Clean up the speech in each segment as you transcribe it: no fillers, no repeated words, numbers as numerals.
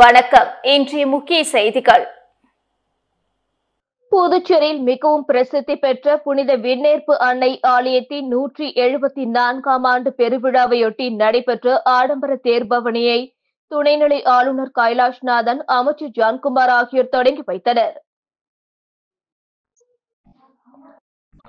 வணக்கம். இன்றைய முக்கிய செய்திகள். புதுச்சேரியில் மிகவும் பிரசித்தி பெற்ற புனித விண்ணேற்பு அன்னை ஆலயத்தின் 174ஆம் ஆண்டு பெருவிழாவையொட்டி நடைபெற்ற ஆடம்பர தேர்பவனியை துணைநிலை ஆளுநர் கைலாஷ்நாதன், அமைச்சர் ஜான்குமார் ஆகியோர் தொடங்கி வைத்தனர்.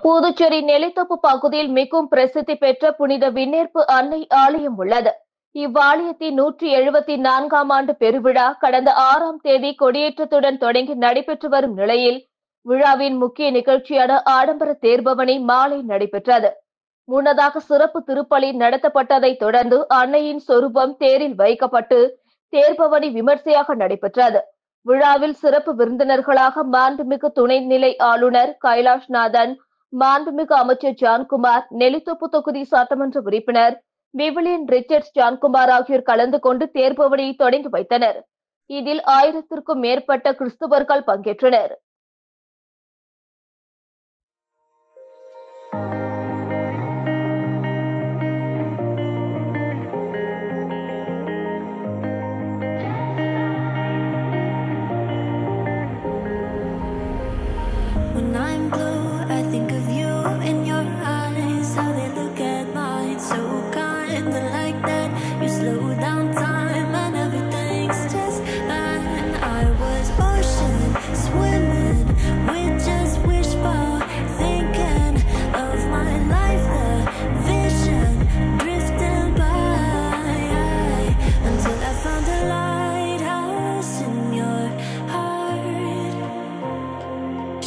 புதுச்சேரி நெல்லித்தோப்பு பகுதியில் மிகவும் பிரசித்தி பெற்ற புனித விண்ணேற்பு அன்னை ஆலயம் உள்ளது. இவ்வாலயத்தின் 174ஆம் ஆண்டு பெருவிழா கடந்த 6ஆம் தேதி கொடியேற்றத்துடன் தொடங்கி நடைபெற்று வரும் நிலையில் விழாவின் முக்கிய நிகழ்ச்சியான ஆடம்பர தேர்பவனி மாலை நடைபெற்றது. முன்னதாக சிறப்பு திருப்பலி நடத்தப்பட்டதை தொடர்ந்து அன்னையின் சொரூபம் தேரில் வைக்கப்பட்டு தேர்பவனி விமர்சையாக நடைபெற்றது. விழாவில் சிறப்பு விருந்தினர்களாக மாண்புமிகு துணைநிலை ஆளுநர் கைலாஷ்நாதன், மாண்புமிகு அமைச்சர் ஜான்குமார், நெல்லித்தோப்பு தொகுதி சட்டமன்ற உறுப்பினர் விவிலியன் ரிச்சர்ட்ஸ் ஜான்குமார் ஆகியோர் கலந்து கொண்டு தேர்பவனியை தொடங்கி வைத்தனர். இதில் 1000க்கும் மேற்பட்ட கிறிஸ்தவர்கள் பங்கேற்றனர்.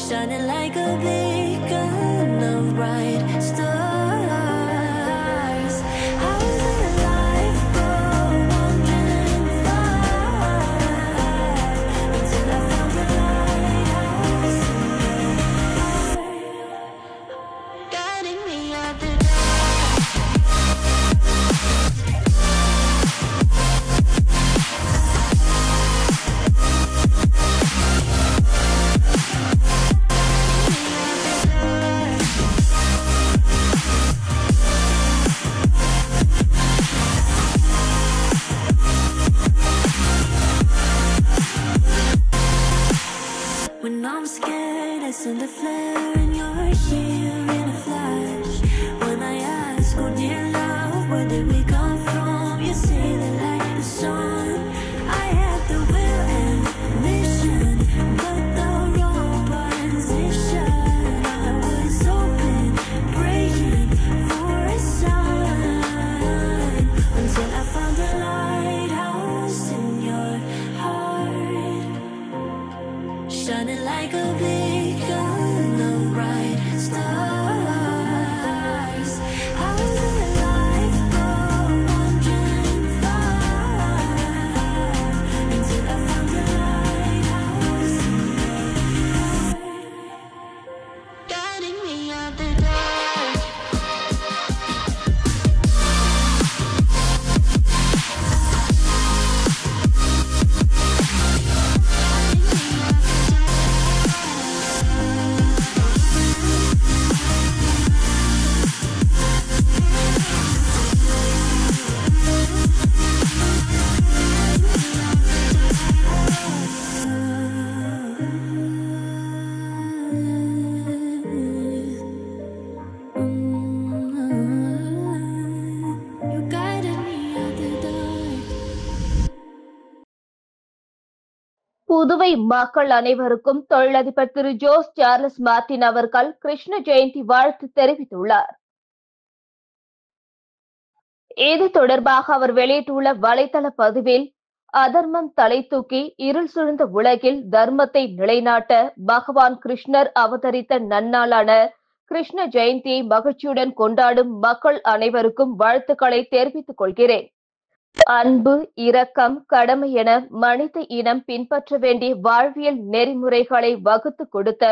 Shining like a beacon of bright stars. How does life go wandering far until I found the lighthouse in your heart, guiding me out the when I'm scared, I send a flare and you're here in a flash. When I ask, oh dear love, where did we come from? You say the light is on. I had the will and mission, but the wrong position. I was open, praying for a sign, until I found the lighthouse in your heart, shining like a beacon of bright stars. How does life go wandering far until I found the lighthouse in your heart, guiding me out the dark. You guided me out the dark. Puduvai மக்கள் அனைவருக்கும் தொழிலதிபர் திரு Jose Charles Martin அவர்கள் கிருஷ்ண ஜெயந்தி வாழ்த்து தெரிவித்துள்ளார். இது தொடர்பாக அவர் வெளியிட்டுள்ள வலைதள பதிவில், அதர்மம் தலை தூக்கி இருள் சூழ்ந்த உலகில் தர்மத்தை நிலைநாட்ட பகவான் கிருஷ்ணர் அவதரித்த நன்னாளான கிருஷ்ண ஜெயந்தியை மகிழ்ச்சியுடன் கொண்டாடும் மக்கள் அனைவருக்கும் வாழ்த்துக்களை தெரிவித்துக் கொள்கிறேன். அன்பு, இரக்கம், கடமை என மனித இனம் பின்பற்ற வேண்டிய வாழ்வியல் நெறிமுறைகளை வகுத்து கொடுத்த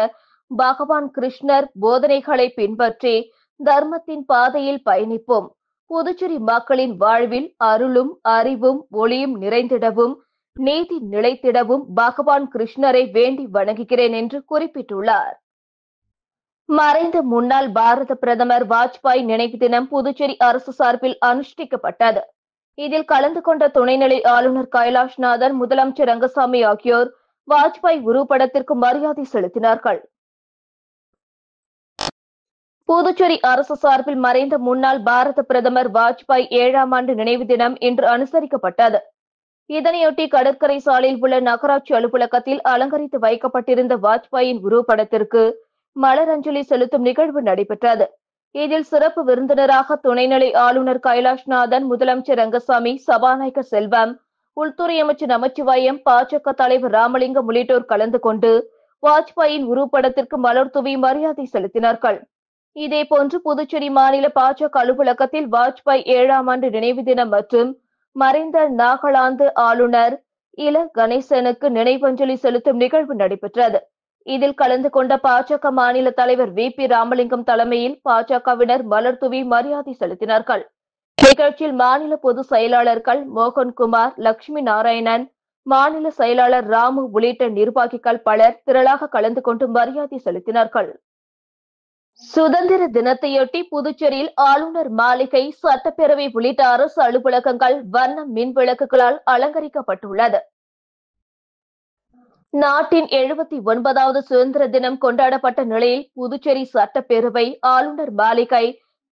பகவான் கிருஷ்ணர் போதனைகளை பின்பற்றி தர்மத்தின் பாதையில் பயணிப்போம். புதுச்சேரி மக்களின் வாழ்வில் அருளும் அறிவும் ஒளியும் நிறைந்திடவும் நீதி நிலைத்திடவும் பகவான் கிருஷ்ணரை வேண்டி வணங்குகிறேன் என்று குறிப்பிட்டுள்ளார். மறைந்த முன்னாள் பாரத பிரதமர் வாஜ்பாய் நினைவு தினம் புதுச்சேரி அரசு சார்பில் அனுஷ்டிக்கப்பட்டது. இதில் கலந்து கொண்ட துணைநிலை ஆளுநர் கைலாஷ்நாதன், முதலமைச்சர் ரங்கசாமி ஆகியோர் வாஜ்பாய் உருவப்படத்திற்கு மரியாதை செலுத்தினார்கள். புதுச்சேரி அரசு சார்பில் மறைந்த முன்னாள் பாரத பிரதமர் வாஜ்பாய் 7ஆம் ஆண்டு நினைவு தினம் இன்று அனுசரிக்கப்பட்டது. இதனையொட்டி கடற்கரை சாலையில் உள்ள நகராட்சி அலுவலகத்தில் அலங்கரித்து வைக்கப்பட்டிருந்த வாஜ்பாயின் உருவப்படத்திற்கு மலரஞ்சலி செலுத்தும் நிகழ்வு நடைபெற்றது. இதில் சிறப்பு விருந்தினராக துணைநிலை ஆளுநர் கைலாஷ்நாதன், முதலமைச்சர் ரங்கசாமி, சபாநாயகர் செல்வம், உள்துறை அமைச்சர் நமச்சிவாயம், பாஜக தலைவர் ராமலிங்கம் உள்ளிட்டோர் கலந்து கொண்டு வாஜ்பாயின் உருவப்படத்திற்கு மலர் தூவி மரியாதை செலுத்தினார்கள். இதேபோன்று புதுச்சேரி மாநில பாஜக அலுவலகத்தில் வாஜ்பாய் 7ஆம் ஆண்டு நினைவு தினம் மற்றும் மறைந்த நாகாலாந்து ஆளுநர் இல கணேசனுக்கு நினைவஞ்சலி செலுத்தும் நிகழ்வு நடைபெற்றது. இதில் கலந்து கொண்ட பாஜக மாநில தலைவர் வி.பி. ராமலிங்கம் தலைமையில் பாஜகவினர் மலர் தூவி மரியாதை செலுத்தினார்கள். நிகழ்ச்சியில் மாநில பொதுச் செயலாளர்கள் மோகன்குமார், லட்சுமி நாராயணன், மாநில செயலாளர் ராமு உள்ளிட்ட நிர்வாகிகள் பலர் திரளாக கலந்து கொண்டு மரியாதை செலுத்தினார்கள். சுதந்திர தினத்தையொட்டி புதுச்சேரியில் ஆளுநர் மாளிகை, சட்டப்பேரவை உள்ளிட்ட அரசு அலுவலகங்கள் வண்ண மின் விளக்குகளால் அலங்கரிக்கப்பட்டுள்ளது. நாட்டின் 79வது சுதந்திர தினம் கொண்டாடப்பட்ட நிலையில் புதுச்சேரி சட்டப்பேரவை, ஆளுநர் மாளிகை,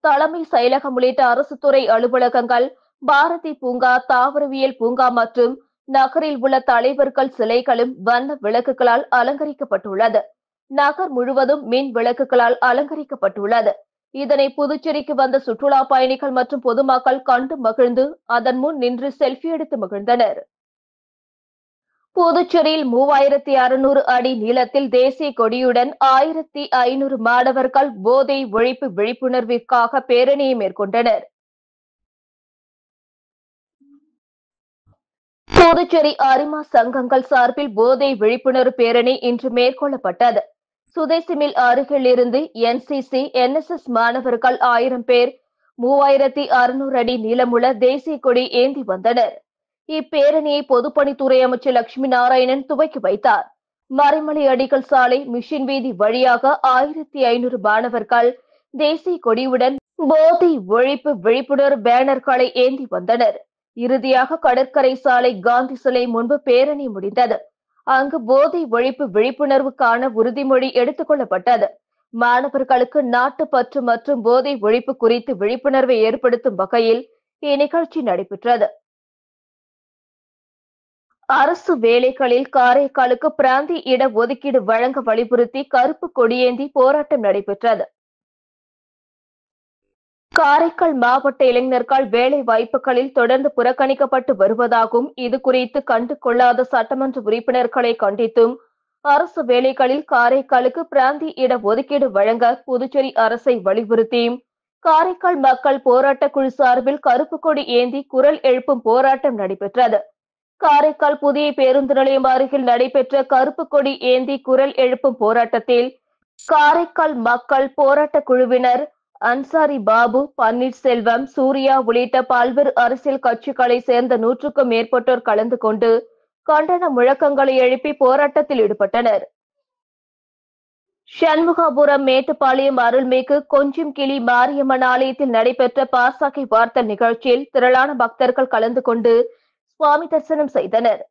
தலைமை செயலகம் உள்ளிட்ட அரசு துறை அலுவலகங்கள், பாரதி பூங்கா, தாவரவியல் பூங்கா மற்றும் நகரில் உள்ள தலைவர்கள் சிலைகளும் வண்ண விளக்குகளால் அலங்கரிக்கப்பட்டுள்ளது. நகர் முழுவதும் மின் விளக்குகளால் அலங்கரிக்கப்பட்டுள்ளது. இதனை புதுச்சேரிக்கு வந்த சுற்றுலா பயணிகள் மற்றும் பொதுமக்கள் கண்டு மகிழ்ந்து அதன் முன் நின்று செல்ஃபி எடுத்து மகிழ்ந்தனர். புதுச்சேரியில் 3600 அடி நீளத்தில் தேசிய கொடியுடன் 1500 மாணவர்கள் போதை ஒழிப்பு விழிப்புணர்விற்காக பேரணியை மேற்கொண்டனர். புதுச்சேரி அரிமா சங்கங்கள் சார்பில் போதை விழிப்புணர்வு பேரணி இன்று மேற்கொள்ளப்பட்டது. சுதேசி மில் அருகில் இருந்து NCC, NSS மாணவர்கள் 1000 பேர் 3600 அடி நீளமுள்ள தேசிய கொடி ஏந்தி வந்தனர். இப்பேரணியை பொதுப்பணித்துறை அமைச்சர் லட்சுமி நாராயணன் துவக்கி வைத்தார். மறைமலை அடிகள் சாலை, மிஷின் வீதி வழியாக 1500 மாணவர்கள் தேசிய கொடியுடன் போதை ஒழிப்பு விழிப்புணர்வு பேனர்களை ஏந்தி வந்தனர். இறுதியாக கடற்கரை சாலை, காந்தி சிலை முன்பு பேரணி முடிந்தது. அங்கு போதை ஒழிப்பு விழிப்புணர்வுக்கான உறுதிமொழி எடுத்துக் கொள்ளப்பட்டது. மாணவர்களுக்கு நாட்டுப்பற்று மற்றும் போதை ஒழிப்பு குறித்து விழிப்புணர்வை ஏற்படுத்தும் வகையில் இந்நிகழ்ச்சி நடைபெற்றது. அரசு வேலைகளில் காரைக்காலுக்கு பிராந்திய இட ஒதுக்கீடு வழங்க வலியுறுத்தி கருப்பு கொடியேந்தி போராட்டம் நடைபெற்றது. காரைக்கால் மாவட்ட இளைஞர்கள் வேலை வாய்ப்புகளில் தொடர்ந்து புறக்கணிக்கப்பட்டு வருவதாகவும், இதுகுறித்து கண்டு கொள்ளாத சட்டமன்ற உறுப்பினர்களை கண்டித்தும் அரசு வேலைகளில் காரைக்காலுக்கு பிராந்திய இட ஒதுக்கீடு வழங்க புதுச்சேரி அரசை வலியுறுத்தியும் காரைக்கால் மக்கள் போராட்ட குழு சார்பில் கருப்பு கொடி ஏந்தி குரல் எழுப்பும் போராட்டம் நடைபெற்றது. காரைக்கால் புதிய பேருந்து நிலையம் அருகில் நடைபெற்ற கருப்பு கொடி ஏந்தி குரல் எழுப்பும் போராட்டத்தில் காரைக்கால் மக்கள் போராட்ட குழுவினர் அன்சாரி பாபு, பன்னீர்செல்வம், சூர்யா உள்ளிட்ட பல்வேறு அரசியல் கட்சிகளை சேர்ந்த 100க்கும் மேற்பட்டோர் கலந்து கொண்டு கண்டன முழக்கங்களை எழுப்பி போராட்டத்தில் ஈடுபட்டனர். சண்முகாபுரம் மேட்டுப்பாளையம் அருள்மிகு கொஞ்சிம்கிளி மாரியம்மன் ஆலயத்தில் நடைபெற்ற பாசாக்கை வார்த்தல் நிகழ்ச்சியில் திரளான பக்தர்கள் கலந்து கொண்டு சுவாமி தரிசனம் செய்தனர்.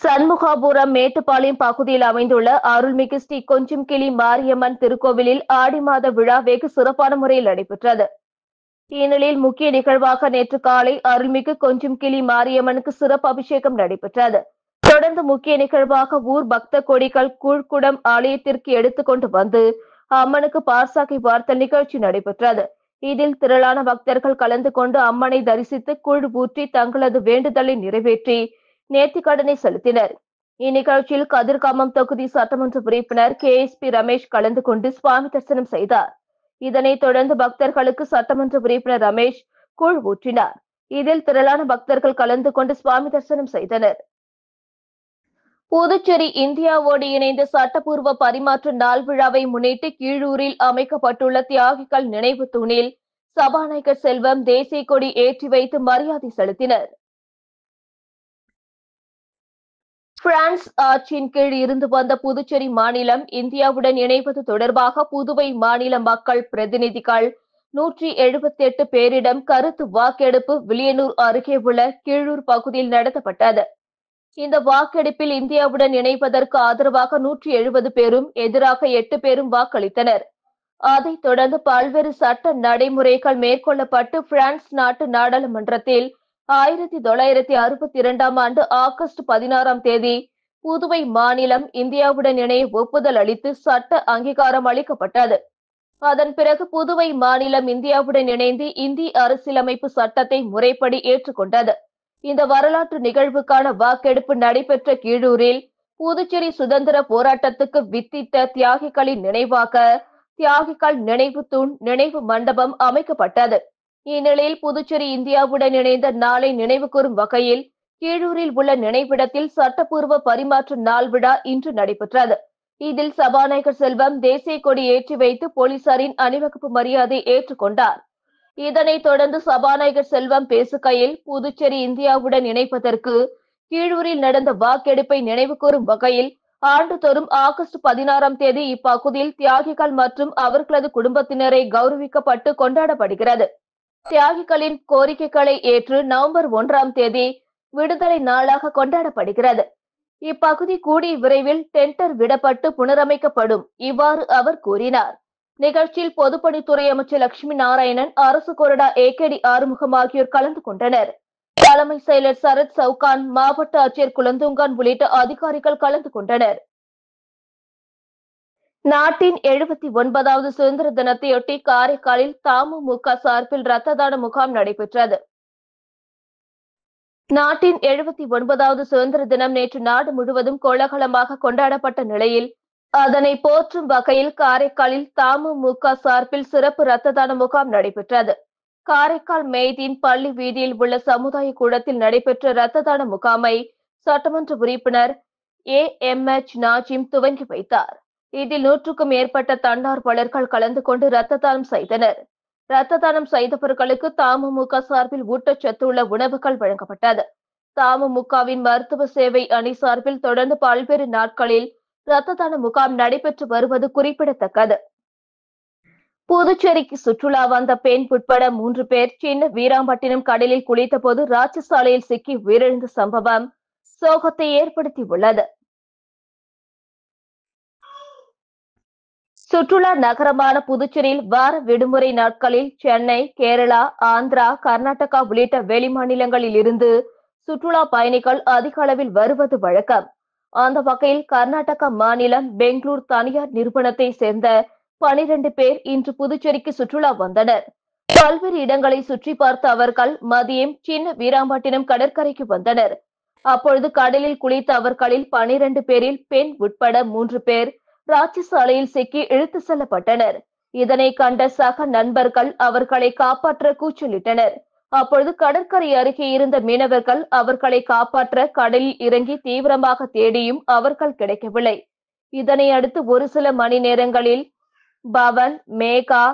சண்முகாபுரம் மேட்டுப்பாளையம் பகுதியில் அமைந்துள்ள அருள்மிகு ஸ்ரீ கொஞ்சிம்கிளி மாரியம்மன் திருக்கோவிலில் ஆடி மாத விழா வெகு சிறப்பான முறையில் நடைபெற்றது. இந்நிலையில் முக்கிய நிகழ்வாக நேற்று காலை அருள்மிகு கொஞ்சிம்கிளி மாரியம்மனுக்கு சிறப்பு அபிஷேகம் நடைபெற்றது. தொடர்ந்து முக்கிய நிகழ்வாக ஊர் பக்த கொடிகள் கூழ்குடம் ஆலயத்திற்கு எடுத்துக்கொண்டு வந்து அம்மனுக்கு பாசாக்கை வார்த்தல் நிகழ்ச்சி நடைபெற்றது. இதில் திரளான பக்தர்கள் கலந்து கொண்டு அம்மனை தரிசித்து கூழ் ஊற்றி தங்களது வேண்டுதலை நிறைவேற்றி நேர்த்திக்கடனை செலுத்தினர். இந்நிகழ்ச்சியில் கதிர்காமம் தொகுதி சட்டமன்ற உறுப்பினர் KSP ரமேஷ் கலந்து கொண்டு சுவாமி தரிசனம் செய்தார். இதனைத் தொடர்ந்து பக்தர்களுக்கு சட்டமன்ற உறுப்பினர் ரமேஷ் கூழ் ஊற்றினார். இதில் திரளான பக்தர்கள் கலந்து கொண்டு சுவாமி தரிசனம் செய்தனர். புதுச்சேரி இந்தியாவோடு இணைந்த சட்டப்பூர்வ பரிமாற்ற நாள் விழாவை முன்னிட்டு கீழூரில் அமைக்கப்பட்டுள்ள தியாகிகள் நினைவு தூணில் சபாநாயகர் செல்வம் தேசிய கொடி ஏற்றி வைத்து மரியாதை செலுத்தினர். பிரான்ஸ் ஆட்சியின் கீழ் இருந்து வந்த புதுச்சேரி மாநிலம் இந்தியாவுடன் இணைவது தொடர்பாக புதுவை மாநில மக்கள் பிரதிநிதிகள் 178 பேரிடம் கருத்து வாக்கெடுப்பு வில்லியனூர் அருகே உள்ள கீழூர் பகுதியில் நடத்தப்பட்டது. இந்த வாக்கெடுப்பில் இந்தியாவுடன் இணைப்பதற்கு ஆதரவாக 170 பேரும் எதிராக 8 பேரும் வாக்களித்தனர். அதைத் தொடர்ந்து பல்வேறு சட்ட நடைமுறைகள் மேற்கொள்ளப்பட்டு பிரான்ஸ் நாட்டு நாடாளுமன்றத்தில் 1962ஆம் ஆண்டு ஆகஸ்ட் 16ஆம் தேதி புதுவை மாநிலம் இந்தியாவுடன் இணைய ஒப்புதல் அளித்து சட்ட அங்கீகாரம் அளிக்கப்பட்டது. அதன் பிறகு புதுவை மாநிலம் இந்தியாவுடன் இணைந்து இந்திய அரசியலமைப்பு சட்டத்தை முறைப்படி ஏற்றுக்கொண்டது. இந்த வரலாற்று நிகழ்வுக்கான வாக்கெடுப்பு நடைபெற்ற கீழூரில் புதுச்சேரி சுதந்திர போராட்டத்துக்கு வித்திட்ட தியாகிகளின் நினைவாக தியாகிகள் நினைவு தூண் நினைவு மண்டபம் அமைக்கப்பட்டது. இந்நிலையில் புதுச்சேரி இந்தியாவுடன் இணைந்த நாளை நினைவு கூறும் வகையில் கீழூரில் உள்ள நினைவிடத்தில் சட்டப்பூர்வ பரிமாற்ற நாள் விழா இன்று நடைபெற்றது. இதில் சபாநாயகர் செல்வம் தேசிய கொடி ஏற்றி வைத்து போலீசாரின் அணிவகுப்பு மரியாதை ஏற்றுக்கொண்டார். இதனைத் தொடர்ந்து சபாநாயகர் செல்வம் பேசுகையில் புதுச்சேரி இந்தியாவுடன் இணைப்பதற்கு கீழூரில் நடந்த வாக்கெடுப்பை நினைவு கூறும் வகையில் ஆண்டுதோறும் ஆகஸ்ட் 16ஆம் தேதி இப்பகுதியில் தியாகிகள் மற்றும் அவர்களது குடும்பத்தினரை கௌரவிக்கப்பட்டு கொண்டாடப்படுகிறது. தியாகிகளின் கோரிக்கைகளை ஏற்று நவம்பர் 1ஆம் தேதி விடுதலை நாளாக கொண்டாடப்படுகிறது. இப்பகுதி கூடிய விரைவில் டெண்டர் விடப்பட்டு புனரமைக்கப்படும். இவ்வாறு அவர் கூறினார். நிகழ்ச்சியில் பொதுப்பணித்துறை அமைச்சர் லட்சுமி நாராயணன், அரசு கொறடா ஏகேடி ஆறுமுகம் ஆகியோர் கலந்து கொண்டனர். தலைமை செயலர் சரத் சவுகான், மாவட்ட ஆட்சியர் குலந்துங்கான் உள்ளிட்ட அதிகாரிகள் கலந்து கொண்டனர். நாட்டின் 79வது சுதந்திர தினத்தையொட்டி காரைக்காலில் தமுமுக சார்பில் ரத்த தான முகாம் நடைபெற்றது. நாட்டின் 79வது சுதந்திர தினம் நேற்று நாடு முழுவதும் கோலாகலமாக கொண்டாடப்பட்ட நிலையில் அதனை போற்றும் வகையில் காரைக்காலில் தமுமுக சார்பில் சிறப்பு ரத்த தான முகாம் நடைபெற்றது. காரைக்கால் மெய்தீன் பள்ளி வீதியில் உள்ள சமுதாய கூடத்தில் நடைபெற்ற ரத்த தான முகாமை சட்டமன்ற உறுப்பினர் AMH நாஜிம் துவங்கி வைத்தார். இதில் 100க்கும் மேற்பட்ட தன்னார்வலர்கள் கலந்து கொண்டு ரத்த தானம் செய்தனர். ரத்த தானம் செய்தவர்களுக்கு தமுமுக சார்பில் ஊட்டச்சத்துள்ள உணவுகள் வழங்கப்பட்டது. தமுமுகவின் மருத்துவ சேவை அணி சார்பில் தொடர்ந்து பல்வேறு நாட்களில் ரத்த தான முகாம் நடைபெற்று வருவது குறிப்பிடத்தக்கது. புதுச்சேரிக்கு சுற்றுலா வந்த பெண் உட்பட 3 பேர் சின்ன வீராம்பட்டினம் கடலில் குளித்தபோது ராட்சசாலையில் சிக்கி உயிரிழந்த சம்பவம் சோகத்தை ஏற்படுத்தியுள்ளது. சுற்றுலா நகரமான புதுச்சேரியில் வார விடுமுறை நாட்களில் சென்னை, கேரளா, ஆந்திரா, கர்நாடகா உள்ளிட்ட வெளிமாநிலங்களில் இருந்து சுற்றுலா பயணிகள் அதிக அளவில் வருவது வழக்கம். அந்த வகையில் கர்நாடகா மாநிலம் பெங்களூர் தனியார் நிறுவனத்தை சேர்ந்த 12 பேர் இன்று புதுச்சேரிக்கு சுற்றுலா வந்தனர். பல்வேறு இடங்களை சுற்றி பார்த்த அவர்கள் மதியம் சின்ன வீராம்பட்டினம் கடற்கரைக்கு வந்தனர். அப்பொழுது கடலில் குளித்த அவர்களில் 12 பேரில் பெண் உட்பட 3 பேர் ராட்சசாலையில் சிக்கி இழுத்து செல்லப்பட்டனர். இதனை கண்ட சக நண்பர்கள் அவர்களை காப்பாற்ற கூச்சலிட்டனர். அப்பொழுது கடற்கரை அருகே இருந்த மீனவர்கள் அவர்களை காப்பாற்ற கடலில் இறங்கி தீவிரமாக தேடியும் அவர்கள் கிடைக்கவில்லை. இதனை அடுத்து ஒரு சில மணி நேரங்களில் பவன், மேகா,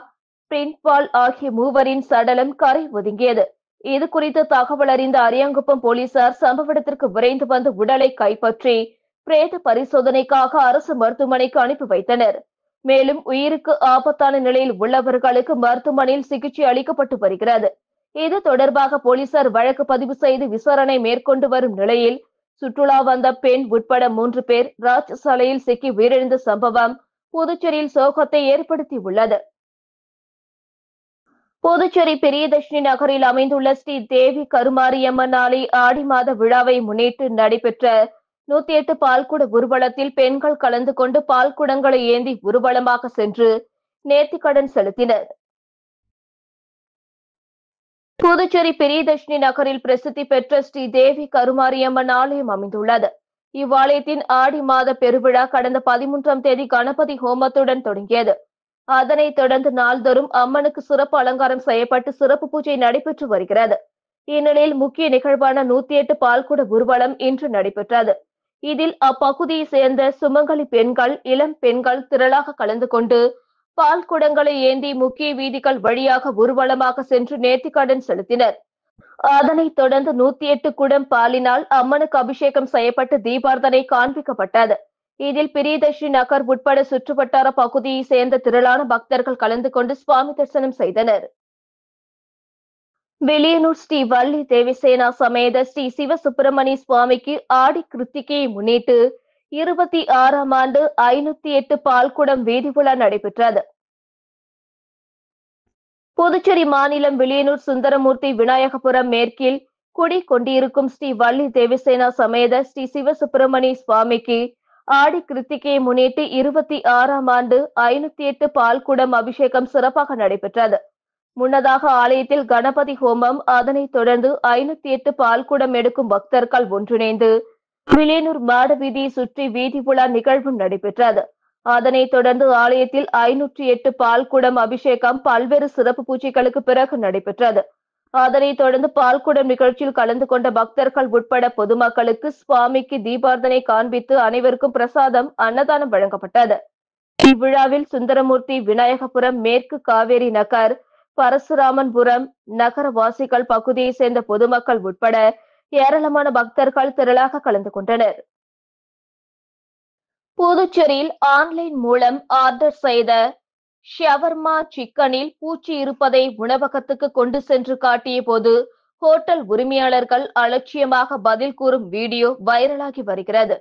பிரின்பால் ஆகிய 3வரின் சடலம் கரை ஒதுங்கியது. இது குறித்து தகவல் அறிந்த அரியாங்குப்பம் போலீசார் சம்பவ இடத்திற்கு விரைந்து வந்து உடலை கைப்பற்றி பிரேத பரிசோதனைக்காக அரசு மருத்துவமனைக்கு அனுப்பி வைத்தனர். மேலும் உயிருக்கு ஆபத்தான நிலையில் உள்ளவர்களுக்கு மருத்துவமனையில் சிகிச்சை அளிக்கப்பட்டு வருகிறது. இது தொடர்பாக போலீசார் வழக்கு பதிவு செய்து விசாரணை மேற்கொண்டு வரும் நிலையில் சுற்றுலா வந்த பெண் உட்பட 3 பேர் ராட்சசாலையில் சிக்கி உயிரிழந்த சம்பவம் புதுச்சேரியில் சோகத்தை ஏற்படுத்தியுள்ளது. புதுச்சேரி பிரியதர்ஷினி நகரில் அமைந்துள்ள ஸ்ரீ தேவி கருமாரியம்மன் ஆலய ஆடி மாத விழாவை முன்னிட்டு நடைபெற்ற 108 பால்குட ஊர்வலத்தில் பெண்கள் கலந்து கொண்டு பால்குடங்களை ஏந்தி ஊர்வலமாக சென்று நேர்த்திக்கடன் செலுத்தினர். புதுச்சேரி பிரியதர்ஷினி நகரில் பிரசித்தி பெற்ற ஸ்ரீ தேவி கருமாரியம்மன் ஆலயம் அமைந்துள்ளது. இவ்வாலயத்தின் ஆடி மாத பெருவிழா கடந்த 13ஆம் தேதி கணபதி ஹோமத்துடன் தொடங்கியது. அதனைத் தொடர்ந்து நாள்தோறும் அம்மனுக்கு சிறப்பு அலங்காரம் செய்யப்பட்டு சிறப்பு பூஜை நடைபெற்று வருகிறது. இந்நிலையில் முக்கிய நிகழ்வான 108 பால்குட ஊர்வலம் இன்று நடைபெற்றது. இதில் அப்பகுதியை சேர்ந்த சுமங்கலி பெண்கள், இளம் பெண்கள் திரளாக கலந்து கொண்டு பால் குடங்களை ஏந்தி முக்கிய வீதிகள் வழியாக ஊர்வலமாக சென்று நேர்த்திக்கடன் செலுத்தினர். அதனைத் தொடர்ந்து 108 குடம் பாலினால் அம்மனுக்கு அபிஷேகம் செய்யப்பட்டு தீபார்த்தனை காண்பிக்கப்பட்டது. இதில் பிரியதர்ஷினி நகர் உட்பட சுற்றுவட்டார பகுதியை சேர்ந்த திரளான பக்தர்கள் கலந்து கொண்டு சுவாமி தரிசனம் செய்தனர். வில்லியனூர் ஸ்ரீ வள்ளி தேவசேனா சமேத ஸ்ரீ சிவசுப்பிரமணிய சுவாமிக்கு ஆடி கிருத்திகையை முன்னிட்டு 26ஆம் ஆண்டு 508 பால்குடம் வீதி உலா நடைபெற்றது. புதுச்சேரி மாநிலம் வில்லியனூர் சுந்தரமூர்த்தி விநாயகபுரம் மேற்கில் குடிகொண்டிருக்கும் ஸ்ரீ வள்ளி தேவசேனா சமேத ஸ்ரீ சிவசுப்பிரமணிய சுவாமிக்கு ஆடி கிருத்திகையை முன்னிட்டு 26ஆம் ஆண்டு 508 பால்குடம் அபிஷேகம் சிறப்பாக நடைபெற்றது. முன்னதாக ஆலயத்தில் கணபதி ஹோமம், அதனைத் தொடர்ந்து 508 பால்குடம் எடுக்கும் பக்தர்கள் ஒன்றிணைந்து வில்லியனூர் மாட வீதியை சுற்றி வீதி உலா நிகழ்வும் நடைபெற்றது. அதனைத் தொடர்ந்து ஆலயத்தில் 508 பால்குடம் அபிஷேகம் பல்வேறு சிறப்பு பூஜைகளுக்கு பிறகு நடைபெற்றது. அதனைத் தொடர்ந்து பால்குடம் நிகழ்ச்சியில் கலந்து கொண்ட பக்தர்கள் உட்பட பொதுமக்களுக்கு சுவாமிக்கு தீபார்த்தனை காண்பித்து அனைவருக்கும் பிரசாதம், அன்னதானம் வழங்கப்பட்டது. இவ்விழாவில் சுந்தரமூர்த்தி விநாயகபுரம் மேற்கு காவேரி நகர், பரசுராமன்புரம் நகரவாசிகள், பகுதியை சேர்ந்த பொதுமக்கள் உட்பட ஏராளமான பக்தர்கள் திரளாக கலந்து கொண்டனர். புதுச்சேரியில் ஆன்லைன் மூலம் ஆர்டர் செய்த ஷவர்மா சிக்கனில் பூச்சி இருப்பதை உணவகத்துக்கு கொண்டு சென்று காட்டிய போது ஹோட்டல் உரிமையாளர்கள் அலட்சியமாக பதில் கூறும் வீடியோ வைரலாகி வருகிறது.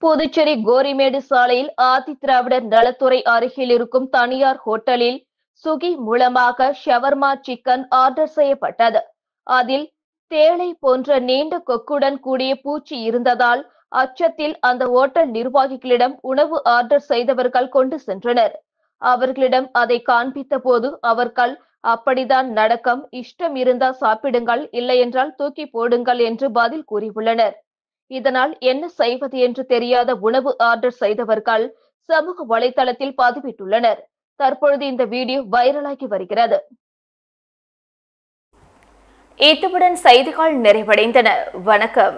புதுச்சேரி கோரிமேடு சாலையில் ஆதிதிராவிடர் நலத்துறை அருகில் இருக்கும் தனியார் ஹோட்டலில் சுகி மூலமாக ஷவர்மா சிக்கன் ஆர்டர் செய்யப்பட்டது. அதில் தேளை போன்ற நீண்ட கொக்குடன் கூடிய பூச்சி இருந்ததால் அச்சத்தில் அந்த ஹோட்டல் நிர்வாகிகளிடம் உணவு ஆர்டர் செய்தவர்கள் கொண்டு சென்றனர். அவர்களிடம் அதை காண்பித்த போது அவர்கள் அப்படிதான் நடக்கும், இஷ்டம் இருந்தால் சாப்பிடுங்கள், இல்லையென்றால் தூக்கி போடுங்கள் என்று பதில் கூறியுள்ளனர். இதனால் என்ன செய்வது என்று தெரியாத உணவு ஆர்டர் செய்தவர்கள் சமூக வலைதளத்தில் பதிவிட்டுள்ளனர். தற்பொழுது இந்த வீடியோ வைரலாகி வருகிறது. இத்துடன் செய்திகள் நிறைவடைந்தன. வணக்கம்.